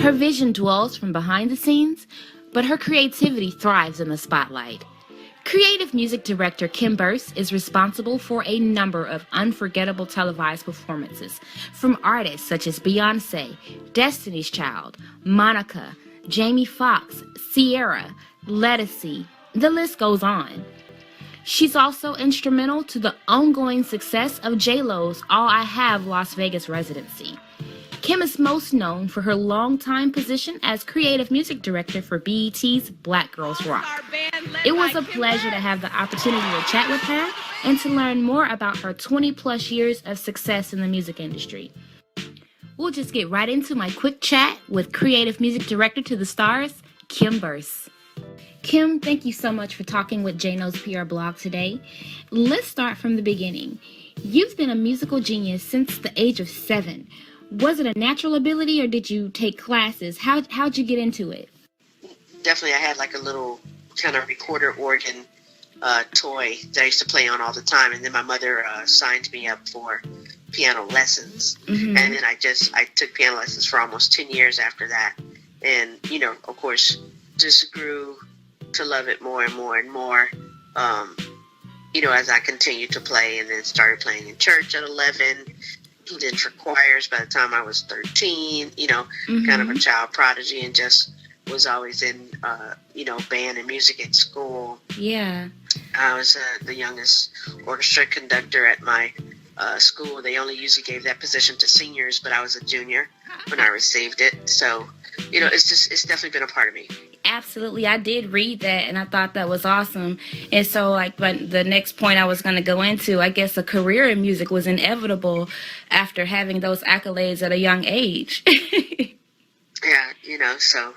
Her vision dwells from behind the scenes, but her creativity thrives in the spotlight. Creative music director Kim Burse is responsible for a number of unforgettable televised performances from artists such as Beyoncé, Destiny's Child, Monica, Jamie Foxx, Ciara, Lettucey. The list goes on. She's also instrumental to the ongoing success of J-Lo's All I Have Las Vegas residency. Kim is most known for her longtime position as creative music director for BET's Black Girls Rock. It was a pleasure to have the opportunity to chat with her and to learn more about her 20-plus years of success in the music industry. We'll just get right into my quick chat with creative music director to the stars, Kim Burse. Kim, thank you so much for talking with Jano's PR blog today. Let's start from the beginning. You've been a musical genius since the age of 7. Was it a natural ability or did you take classes? How'd you get into it? Definitely, I had like a little kind of recorder organ toy that I used to play on all the time, and then my mother signed me up for piano lessons, and then I took piano lessons for almost 10 years after that, and of course, just grew to love it more and more and more. As I continued to play, and then started playing in church at 11. Did for choirs by the time I was 13, kind of a child prodigy, and just was always in, band and music at school. Yeah. I was the youngest orchestra conductor at my school. They only usually gave that position to seniors, but I was a junior when I received it. So, it's definitely been a part of me. Absolutely. I did read that and I thought that was awesome. And so but the next point I was going to go into, I guess a career in music was inevitable after having those accolades at a young age. Yeah, so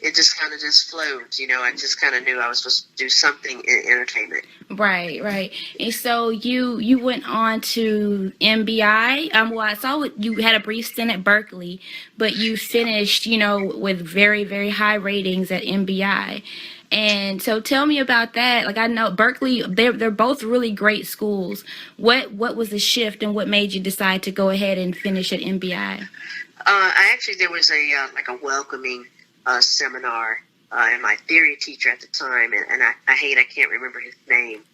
it just kind of just flowed. I just kind of knew I was supposed to do something in entertainment. Right. And so you went on to MBI. Well, I saw you had a brief stint at Berkeley, but you finished, with very, very high ratings at MBI. And so tell me about that. Like, I know Berkeley, they're both really great schools. What was the shift and what made you decide to go ahead and finish at MBI? There was a welcoming seminar, and my theory teacher at the time, and I can't remember his name,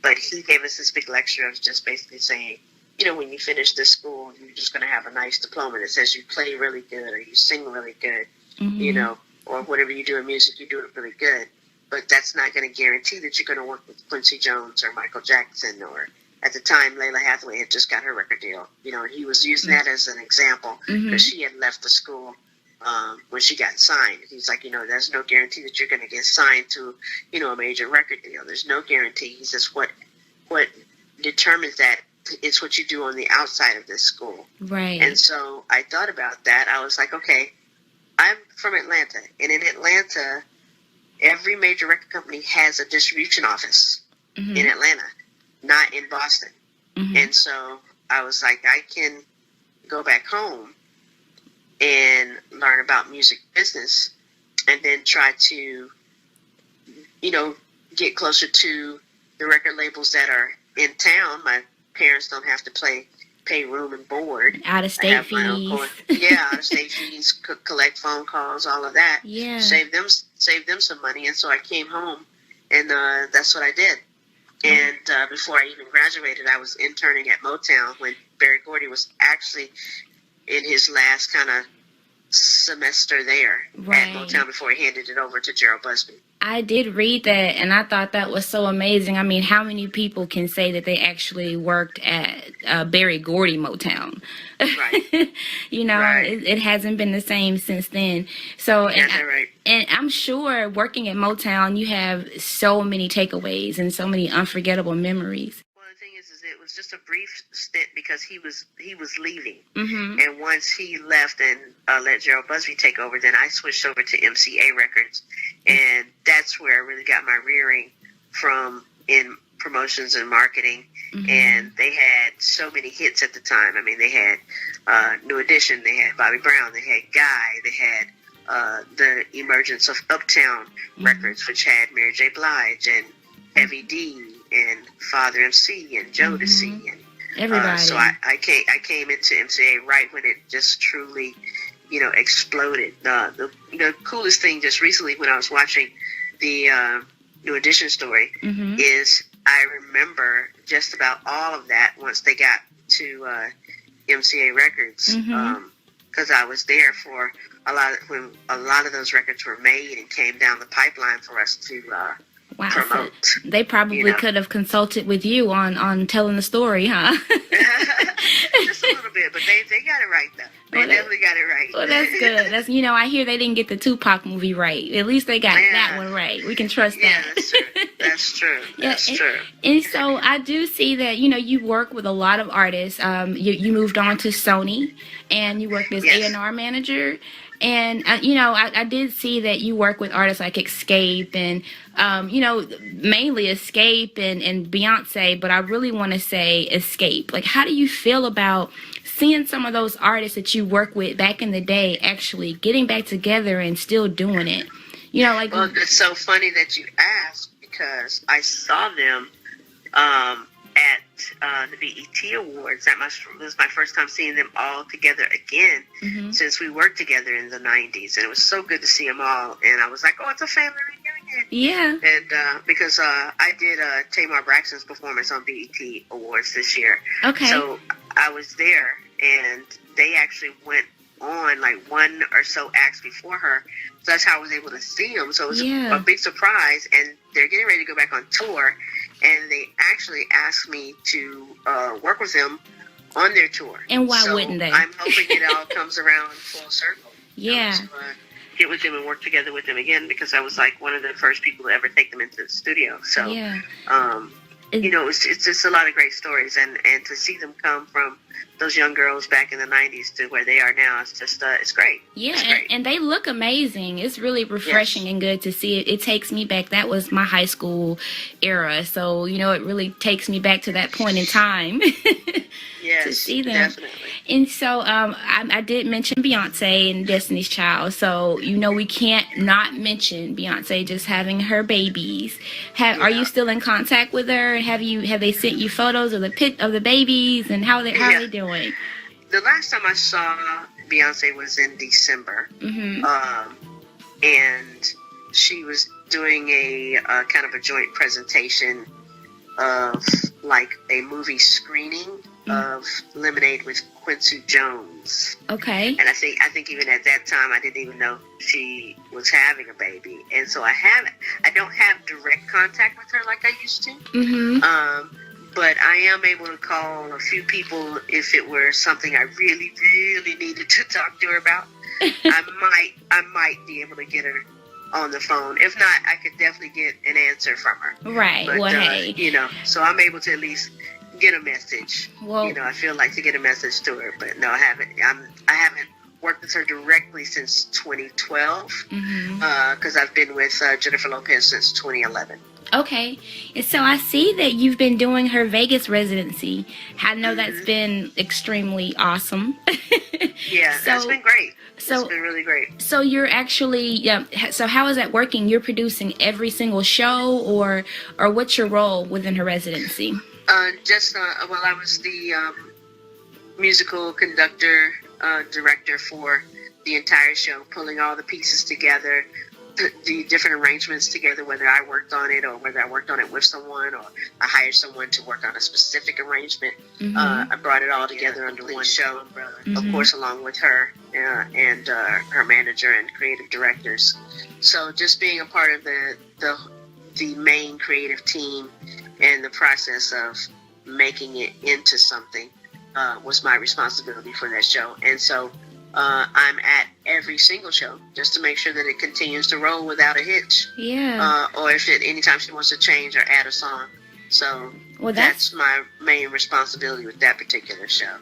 but he gave us this big lecture of just basically saying, when you finish this school, you're just going to have a nice diploma that says you play really good or you sing really good, or whatever you do in music, you do it really good. But that's not going to guarantee that you're going to work with Quincy Jones or Michael Jackson, or at the time, Layla Hathaway had just got her record deal, and he was using that as an example because she had left the school when she got signed. He's like, there's no guarantee that you're going to get signed to, a major record deal. There's no guarantee. He says what determines that is what you do on the outside of this school. Right. And so I thought about that. I was like, okay, I'm from Atlanta, and in Atlanta, every major record company has a distribution office in Atlanta, not in Boston. And so I was like, I can go back home and learn about music business and then try to, get closer to the record labels that are in town. My parents don't have to pay room and board. Out of state fees. Out of state fees, collect phone calls, all of that. Yeah. Save them some money. And so I came home, and that's what I did. And before I even graduated, I was interning at Motown when Berry Gordy was actually in his last kind of semester there at Motown before he handed it over to Gerald Busby. I did read that, and I thought that was so amazing. I mean, how many people can say that they actually worked at Berry Gordy Motown? Right. It hasn't been the same since then. So, Right. And I'm sure working at Motown, you have so many takeaways and so many unforgettable memories. Well, the thing is it was just a brief stint because he was leaving. And once he left and let Gerald Busby take over, then I switched over to MCA Records. And that's where I really got my rearing from in promotions and marketing. And they had so many hits at the time. I mean, they had New Edition, they had Bobby Brown, they had Guy, they had the emergence of Uptown Records, which had Mary J. Blige and Heavy D and Father MC and Jodeci and everybody. So I came into MCA right when it just truly, exploded. The coolest thing just recently when I was watching the New Edition story is I remember just about all of that once they got to MCA Records, because I was there for when a lot of those records were made and came down the pipeline for us to promote. So they probably could have consulted with you on telling the story, huh? Just a little bit, but they got it right though. They definitely got it right. Well, that's good. That's I hear they didn't get the Tupac movie right. At least they got that one right. We can trust that. Yeah, that's true. That's true. And so I do see that you work with a lot of artists. You moved on to Sony, and you worked as A&R manager. And, I did see that you work with artists like Escape and, mainly Escape and Beyonce, but I really want to say Escape. Like, how do you feel about seeing some of those artists that you work with back in the day actually getting back together and still doing it? Well, it's so funny that you asked because I saw them at the BET Awards. That was my first time seeing them all together again since we worked together in the 90s. And it was so good to see them all. And I was like, oh, it's a family reunion. Yeah. And because I did Tamar Braxton's performance on BET Awards this year. Okay. So I was there, and they actually went on like one or so acts before her. So that's how I was able to see them. So it was a big surprise. And they're getting ready to go back on tour. And they actually asked me to work with them on their tour. And why wouldn't they? I'm hoping it all comes around full circle. Yeah. To get with them and work together with them again, because I was like one of the first people to ever take them into the studio. So, it's just a lot of great stories. And to see them come from those young girls back in the 90s to where they are now, it's just, it's great. Yeah, and they look amazing. It's really refreshing and good to see it. It takes me back. That was my high school era. So, it really takes me back to that point in time to see them. Definitely. And so I did mention Beyonce and Destiny's Child. So, we can't not mention Beyonce just having her babies. Are you still in contact with her? Have they sent you photos of the babies, and how are they doing? The last time I saw Beyonce was in December, and she was doing a kind of a joint presentation of like a movie screening of Lemonade with Quincy Jones. Okay. And I think even at that time I didn't even know she was having a baby, and so I don't have direct contact with her like I used to. But I am able to call a few people if it were something I really, really needed to talk to her about. I might be able to get her on the phone. If not, I could definitely get an answer from her. Right. But, well, hey. So I'm able to at least get a message. Well, I feel like to get a message to her, but no, I haven't. I haven't worked with her directly since 2012 because I've been with Jennifer Lopez since 2011. Okay, and so I see that you've been doing her Vegas residency. I know that's been extremely awesome. Yeah, that's been great. It's been really great. So you're actually, so how is that working? You're producing every single show, or what's your role within her residency? I was the musical conductor, director for the entire show, pulling all the pieces together, the different arrangements together, whether I worked on it or whether I worked on it with someone or I hired someone to work on a specific arrangement. I brought it all together under one show, of course, along with her and her manager and creative directors. So just being a part of the main creative team and the process of making it into something was my responsibility for that show. And so I'm at every single show just to make sure that it continues to roll without a hitch. Yeah. Or if anytime she wants to change or add a song. So that's my main responsibility with that particular show.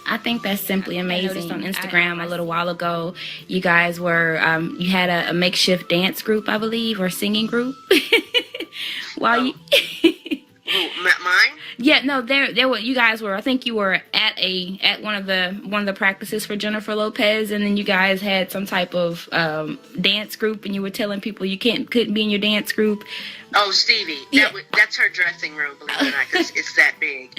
I think that's simply amazing. I noticed on Instagram a little while ago, you guys were, you had a makeshift dance group, I believe, or singing group. Mine? Yeah, no, there were, you guys were, I think you were at one of the practices for Jennifer Lopez, and then you guys had some type of dance group, and you were telling people you couldn't be in your dance group. Oh, Stevie, that's her dressing room, believe it or not, because it's that big.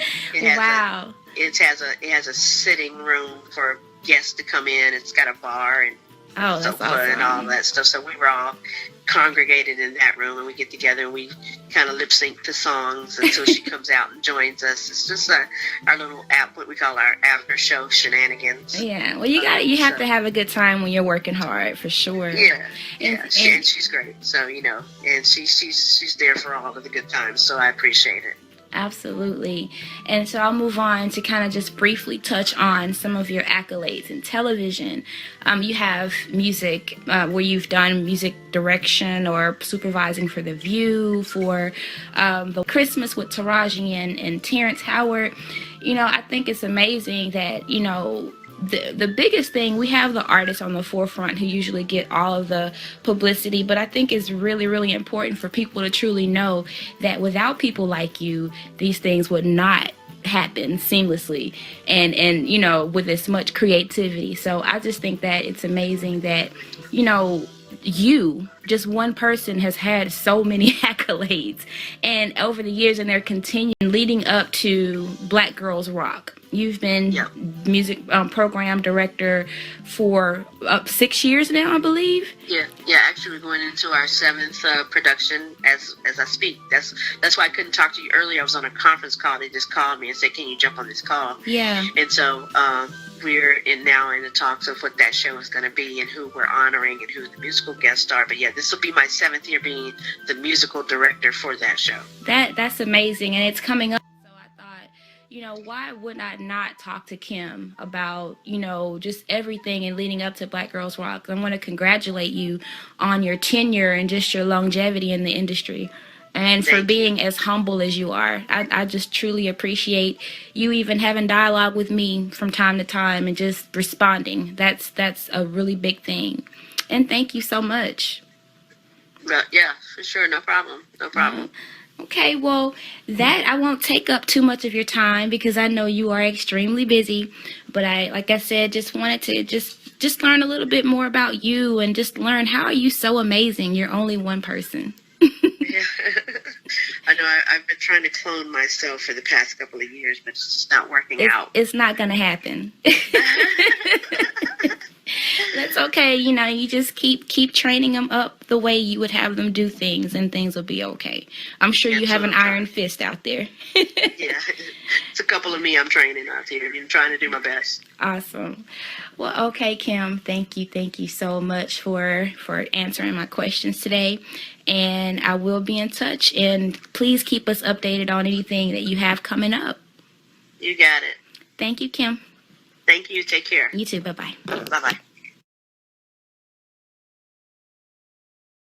It has a sitting room for guests to come in. It's got a bar and Oh, sofa that's awesome. and all that stuff. So we were all congregated in that room, and we get together and we kind of lip sync to songs until she comes out and joins us. It's just our little what we call our after show shenanigans. Yeah, well, you have to have a good time when you're working hard, for sure. Yeah, and she's great. So and she's there for all of the good times. So I appreciate it. Absolutely. And so I'll move on to kind of just briefly touch on some of your accolades in television. You have music where you've done music direction or supervising for The View, for the Christmas with Taraji and Terrence Howard. I think it's amazing that, the biggest thing, we have the artists on the forefront who usually get all of the publicity, but I think it's really, really important for people to truly know that without people like you, these things would not happen seamlessly and with as much creativity. So I just think that it's amazing that, just one person has had so many accolades, and over the years, and they're continuing leading up to Black Girls Rock. You've been music program director for 6 years now, I believe. Yeah. Actually, we're going into our 7th production as I speak. That's why I couldn't talk to you earlier. I was on a conference call. They just called me and said, "Can you jump on this call?" Yeah. And so we're now in the talks of what that show is going to be and who we're honoring and who the musical guests are. But yeah, this will be my 7th year being the musical director for that show. That's amazing, and it's coming up. So I thought, why would I not talk to Kim about, just everything and leading up to Black Girls Rock? I want to congratulate you on your tenure and just your longevity in the industry. And for being as humble as you are. I just truly appreciate you even having dialogue with me from time to time and just responding. That's a really big thing. And thank you so much. Yeah, for sure. No problem. Okay, well, I won't take up too much of your time because I know you are extremely busy. But like I said, just wanted to just learn a little bit more about you and just learn, how are you so amazing? You're only one person. Yeah. I know I've been trying to clone myself for the past couple of years, but it's just not working out. It's not going to happen. That's okay. You just keep training them up the way you would have them do things, and things will be okay. I'm sure you have an iron fist out there. Yeah, it's a couple of me I'm training out here. I'm trying to do my best. Awesome. Well, okay, Kim, thank you so much for answering my questions today. And I will be in touch. And please keep us updated on anything that you have coming up. You got it. Thank you, Kim. Thank you. Take care. You too. Bye-bye. Bye-bye.